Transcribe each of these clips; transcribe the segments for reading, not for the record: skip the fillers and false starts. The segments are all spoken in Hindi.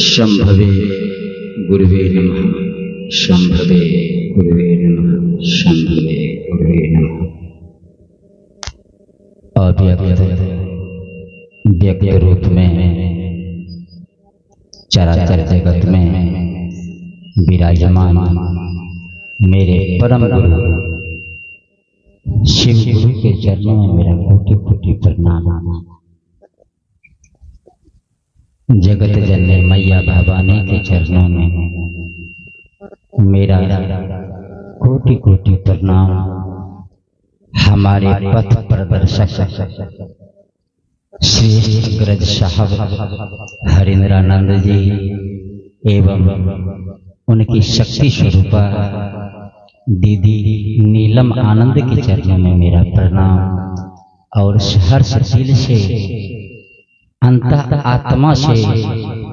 शंभवे गुरुवे नमः। शंभवे गुरुवे नमः। शंभवे गुरुवे नमः। अव्यक्त व्यक्त रूप में चराचर जगत में विराजमान मेरे परम गुरु शिव गुरु के चरणों में मेरा कोटि कोटि प्रणाम। जगत जननी मैया भवानी के चरणों में मेरा कोटि कोटि प्रणाम। हमारे पथ प्रदर्शक श्रेष्ठ ग्रज साहब हरिंद्रानंद जी एवं उनकी शक्ति स्वरूपा दीदी नीलम आनंद के चरणों में मेरा प्रणाम और हर्ष दिल से अंतः आत्मा से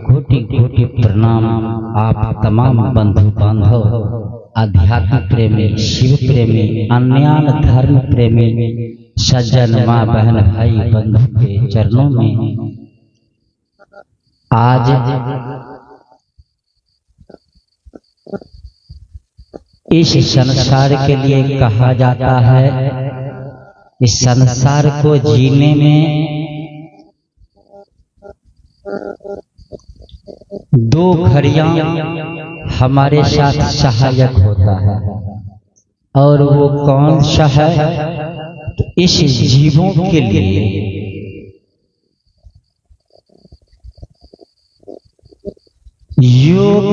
कोटि कोटि प्रणाम। आप तमाम बंधु बांधव आध्यात्म प्रेमी, शिव प्रेमी, अन्यान धर्म प्रेमी सज्जन माँ बहन भाई बंधु के चरणों में आज इस संसार के लिए कहा जाता है, इस संसार को जीने में दो घड़ियां हमारे साथ सहायक होता है और वो कौन सा है? तो इस जीवों के लिए योग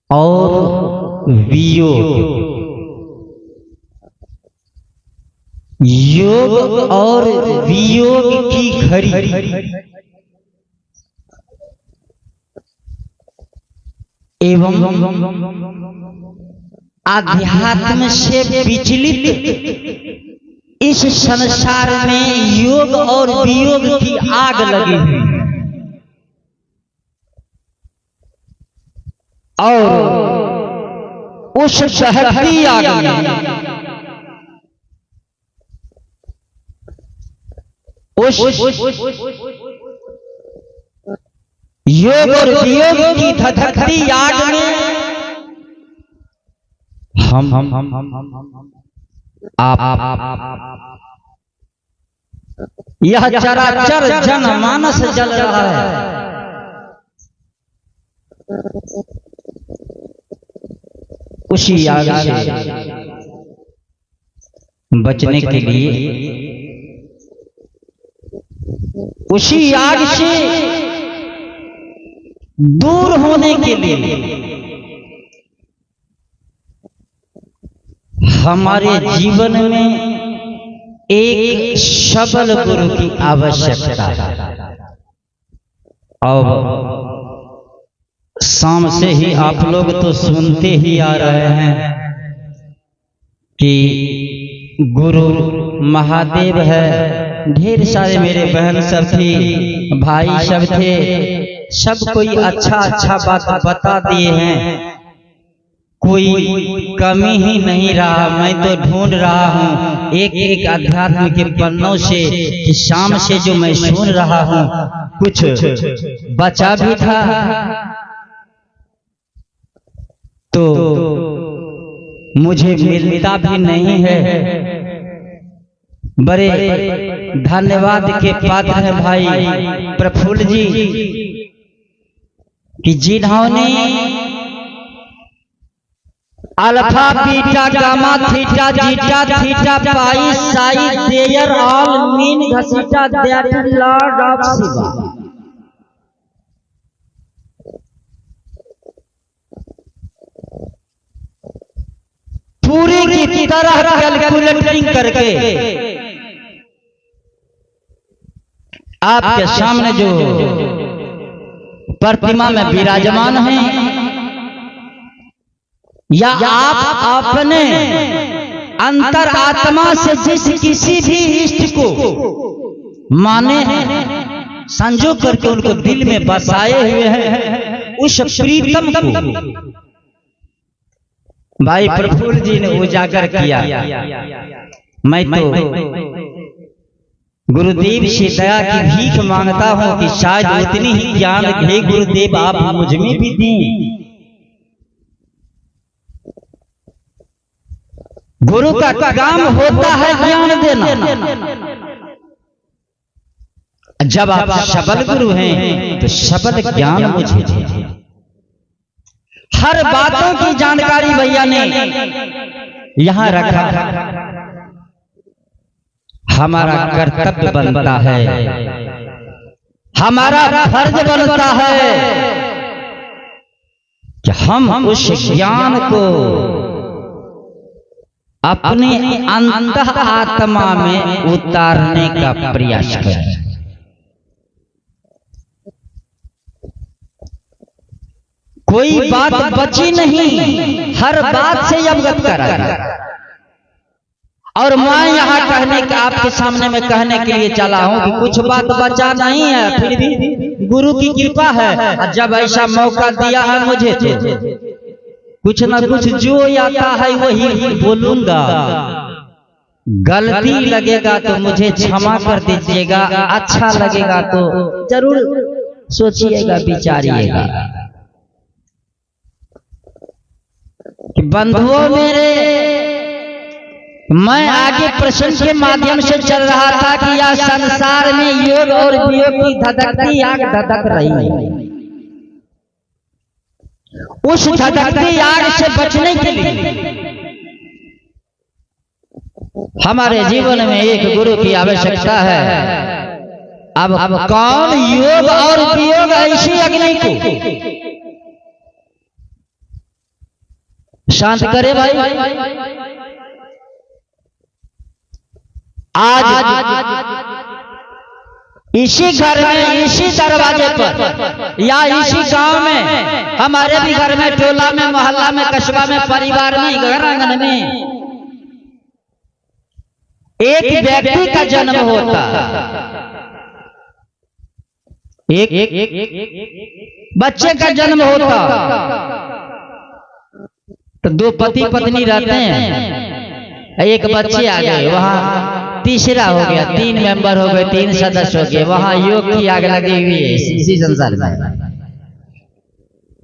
और वियोग, योग और वियोग की घड़ी एवं आध्यात्म से विचलित इस संसार में योग और वियोग की आग लगी है और उस दहकती आग में उस योग और वियोग की धधकती आग में हम आप यह चराचर जनमानस जल रहा है। उसी आग से बचने के लिए, उसी आग से दूर होने के लिए हमारे जीवन में एक सबल गुरु की आवश्यकता है। और शाम से ही आप लोग तो सुनते ही आ रहे हैं कि गुरु महादेव है। ढेर सारे मेरे बहन सब थी, भाई सब थे, सब कोई अच्छा अच्छा बात बता दिए हैं। कोई कमी ही नहीं रहा। मैं तो ढूंढ रहा हूँ एक एक अध्यात्म के पन्नों से कि शाम से जो मैं सुन रहा हूँ कुछ बचा भी था तो मुझे मिलता भी नहीं है। बड़े धन्यवाद के पात्र हैं भाई प्रफुल्ल जी कि जिन्होंने alpha beta gamma theta zeta theta pi psi there all mean घसीटा दैट लॉर्ड ऑफ शिवा। पूरी की तरह कैलकुलेटिंग करके आपके सामने जो प्रतिमा में विराजमान है या आप अपने अंतर आत्मा से जिस किसी भी इष्ट को माने हैं, संजो करके उनको दिल में बसाए हुए हैं, उस प्रीतम को भाई प्रफुल्ल जी ने उजागर किया। मैं तो गुरुदेव से दया की भीख मांगता हूं कि शायद उतनी ही ज्ञान हे गुरुदेव आप मुझ में भी दें। गुरु का काम होता है ज्ञान देना। जब आप सबल गुरु हैं तो सबल ज्ञान मुझे दे। हर बातों की जानकारी भैया ने यहां रखा। हमारा कर्तव्य बनता है, हमारा फर्ज बनता है कि हम उस ज्ञान को अपने अंतः आत्मा में उतारने का प्रयास करें। कोई बात बची नहीं, हर बात से अवगत कराया। और मैं यहाँ कहने का आपके सामने में कहने के लिए चला हूँ कि कुछ बात बचा नहीं है, फिर भी गुरु की कृपा है। जब ऐसा मौका दिया है मुझे तो कुछ ना कुछ जो आता है वही बोलूंगा। गलती लगेगा तो मुझे क्षमा कर दीजिएगा, अच्छा लगेगा तो जरूर सोचिएगा, विचारिएगा। बंधुओं मेरे, मैं आगे प्रश्न के माध्यम से चल रहा था कि यह संसार में योग और वियोग की धधकती आग धधक रही है। उस धधकती आग से बचने के लिए हमारे जीवन में एक गुरु की आवश्यकता है। अब कौन योग और वियोग ऐसी अग्नि को शांत करे भाई। आज इसी घर में, इसी दरवाजे पर या इसी गांव में, हमारे भी घर में, टोला में, मोहल्ला में, कस्बा में, परिवार में, घर आंगन में एक व्यक्ति का जन्म होता, एक बच्चे का जन्म होता तो दो पति पत्नी रहते हैं, एक बच्चे आ गए, वहां तीसरा हो गया, 3 मेंबर हो गए, 3 सदस्य हो गए, वहां योग की आग लगी हुई है इसी संसार में।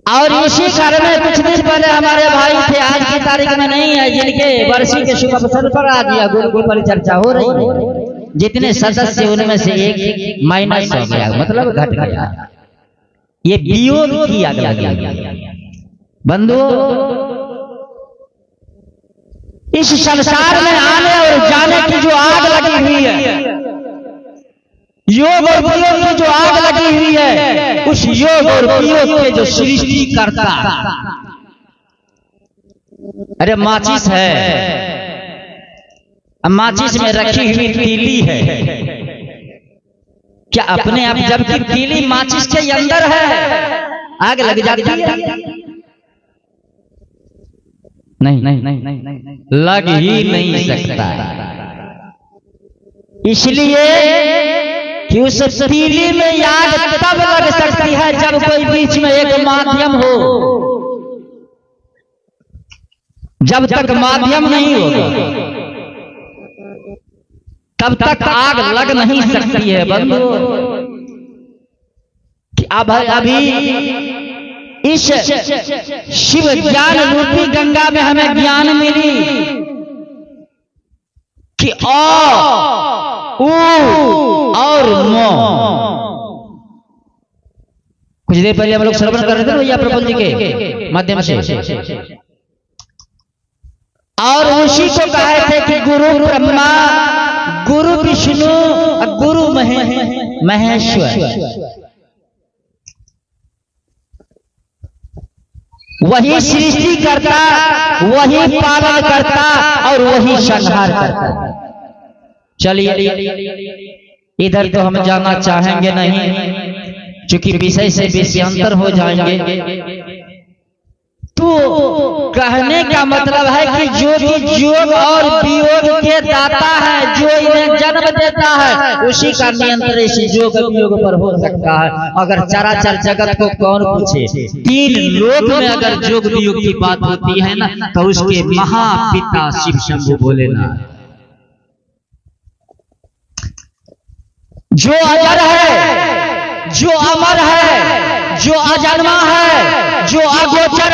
और इसी घर में कुछ दिन पहले हमारे भाई थे, आज की तारीख में नहीं है, जिनके वर्षी के शुभ अवसर पर आज या गुरु की परिचर्चा हो रही है। जितने सदस्य उनमें से एक माइनस हो गया, मतलब घट गया। ये वियोग की आग लगी। बंधुओं, इस संसार में आने और जाने की जो आग लगी हुई है, योग और वियोग की जो आग लगी हुई है, उस योग और वियोग के जो सृष्टि करता, अरे माचिस है, माचिस में रखी हुई तीली है, क्या अपने आप जबकि तीली माचिस के अंदर है आग लग जाती है? नहीं, लग ही नहीं सकता। इसलिए कि उस तीली में आग तब लग सकती है जब कोई बीच में एक माध्यम हो। जब तक माध्यम नहीं होगा तब तक आग लग नहीं सकती है। बंधु, कि अब अभी इस शिव ज्ञान रूपी गंगा में हमें ज्ञान मिली कि और मो। कुछ देर पहले हम लोग श्रवण कर रहे थे भैया प्रभु जी के माध्यम से, और उसी को कहे थे कि गुरु ब्रह्मा, गुरु विष्णु, गुरु महेश्वर। वही सृष्टि करता, वही पालन करता और वही संहार करता। चलिए, इधर तो हम जाना चाहेंगे नहीं, क्योंकि विषय से विषयांतर हो जाएंगे। तो कहने का मतलब है कि जो भी योग और वियोग के दाता है, जो इन्हें जन्म देता है, उसी का नियंत्रण इस योग वियोग पर हो सकता है। अगर चराचर जगत को कौन पूछे, 3 लोक में अगर योग वियोग की बात होती है ना, तो उसके महापिता शिव शंभु भोलेनाथ। जो अजर है, जो अमर है, जो अजन्मा है, जो अगोचर है।